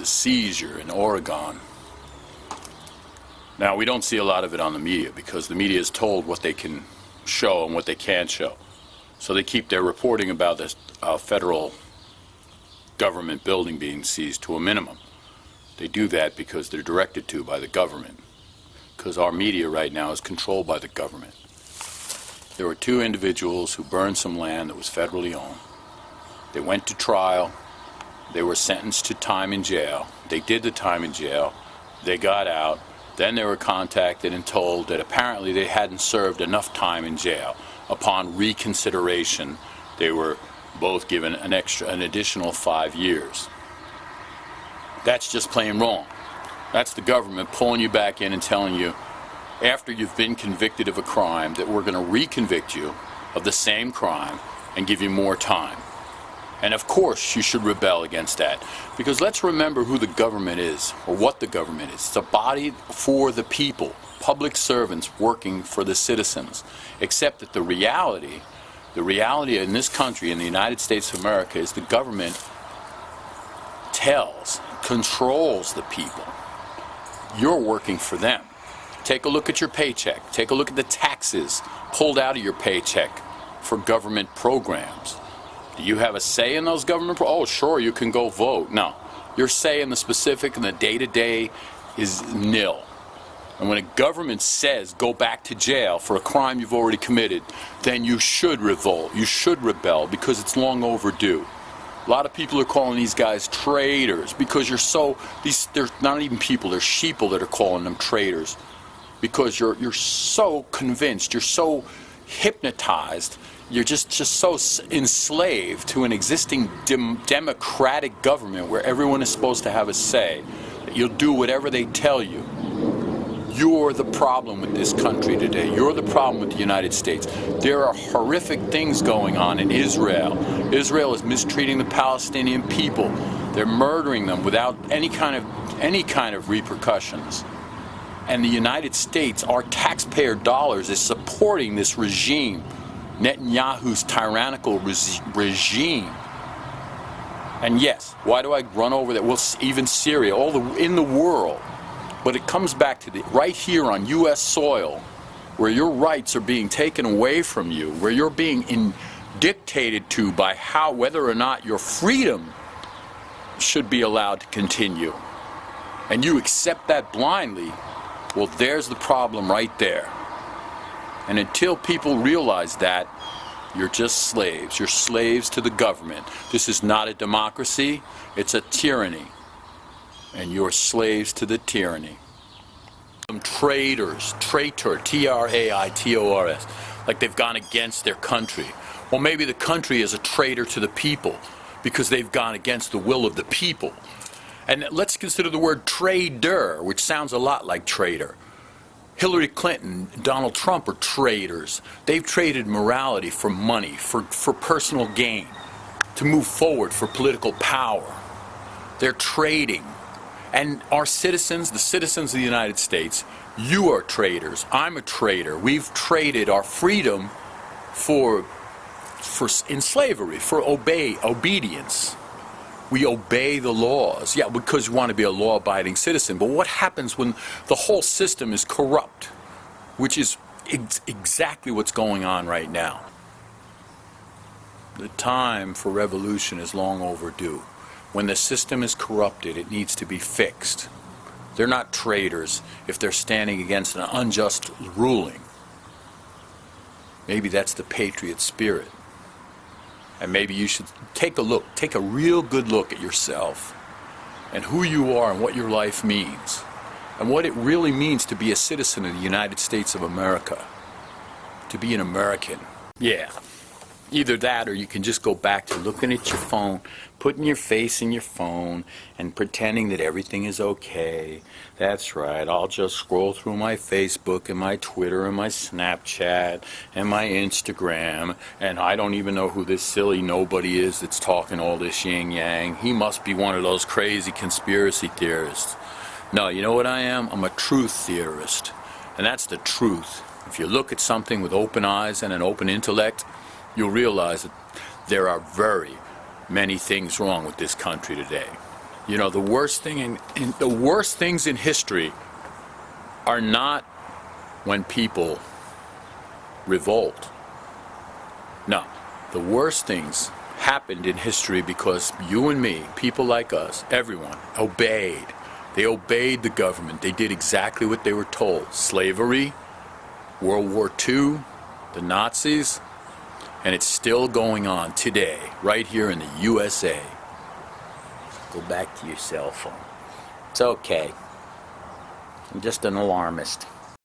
the seizure in Oregon. Now, we don't see a lot of it on the media because the media is told what they can show and what they can't show. So they keep their reporting about this federal government building being seized to a minimum. They do that because they're directed to by the government, because our media right now is controlled by the government. There were two individuals who burned some land that was federally owned. They went to trial. They were sentenced to time in jail. They did the time in jail. They got out. Then they were contacted and told that apparently they hadn't served enough time in jail. Upon reconsideration, they were both given an additional 5 years. That's just plain wrong. That's the government pulling you back in and telling you, after you've been convicted of a crime, that we're going to reconvict you of the same crime and give you more time. And of course you should rebel against that, because let's remember who the government is, or what the government is. It's a body for the people, public servants working for the citizens. Except that the reality in this country, in the United States of America, is the government controls the people. You're working for them. Take a look at your paycheck. Take a look at the taxes pulled out of your paycheck for government programs. Do you have a say in those government oh, sure, you can go vote. No. Your say in the specific and the day-to-day is nil. And when a government says go back to jail for a crime you've already committed, then you should revolt. You should rebel, because it's long overdue. A lot of people are calling these guys traitors because they're not even people, they're sheeple that are calling them traitors, because you're so convinced, you're so hypnotized, you're just so enslaved to an existing democratic government where everyone is supposed to have a say, that you'll do whatever they tell you. You're the problem with this country today. You're the problem with the United States. There are horrific things going on in Israel. Israel is mistreating the Palestinian people. They're murdering them without any kind of repercussions. And the United States, our taxpayer dollars, is supporting this regime, Netanyahu's tyrannical regime. And yes, why do I run over that? Well, even Syria, in the world. But it comes back to right here on U.S. soil, where your rights are being taken away from you, where you're being dictated to by whether or not your freedom should be allowed to continue. And you accept that blindly, well, there's the problem right there. And until people realize that, you're just slaves. You're slaves to the government. This is not a democracy, it's a tyranny. And you're slaves to the tyranny. Some traitors, traitor, T-R-A-I-T-O-R-S, like they've gone against their country. Well, maybe the country is a traitor to the people because they've gone against the will of the people. And let's consider the word traitor, which sounds a lot like traitor. Hillary Clinton, Donald Trump are traitors. They've traded morality for money, for personal gain, to move forward for political power. They're trading. And our citizens, the citizens of the United States, you are traitors. I'm a traitor. We've traded our freedom in slavery, for obedience. We obey the laws. Yeah, because we want to be a law-abiding citizen. But what happens when the whole system is corrupt? Which is exactly what's going on right now. The time for revolution is long overdue. When the system is corrupted, it needs to be fixed. They're not traitors if they're standing against an unjust ruling. Maybe that's the patriot spirit. And maybe you should take a real good look at yourself and who you are and what your life means and what it really means to be a citizen of the United States of America, to be an American. Yeah. Either that, or you can just go back to looking at your phone, putting your face in your phone, and pretending that everything is okay. That's right, I'll just scroll through my Facebook and my Twitter and my Snapchat and my Instagram, and I don't even know who this silly nobody is that's talking all this yin-yang. He must be one of those crazy conspiracy theorists. No, you know what I am? I'm a truth theorist, and that's the truth. If you look at something with open eyes and an open intellect, you'll realize that there are very many things wrong with this country today. You know, the worst thing the worst things in history are not when people revolt. No, the worst things happened in history because you and me, people like us, everyone, obeyed. They obeyed the government. They did exactly what they were told. Slavery, World War II, the Nazis, and it's still going on today, right here in the USA. Go back to your cell phone. It's okay. I'm just an alarmist.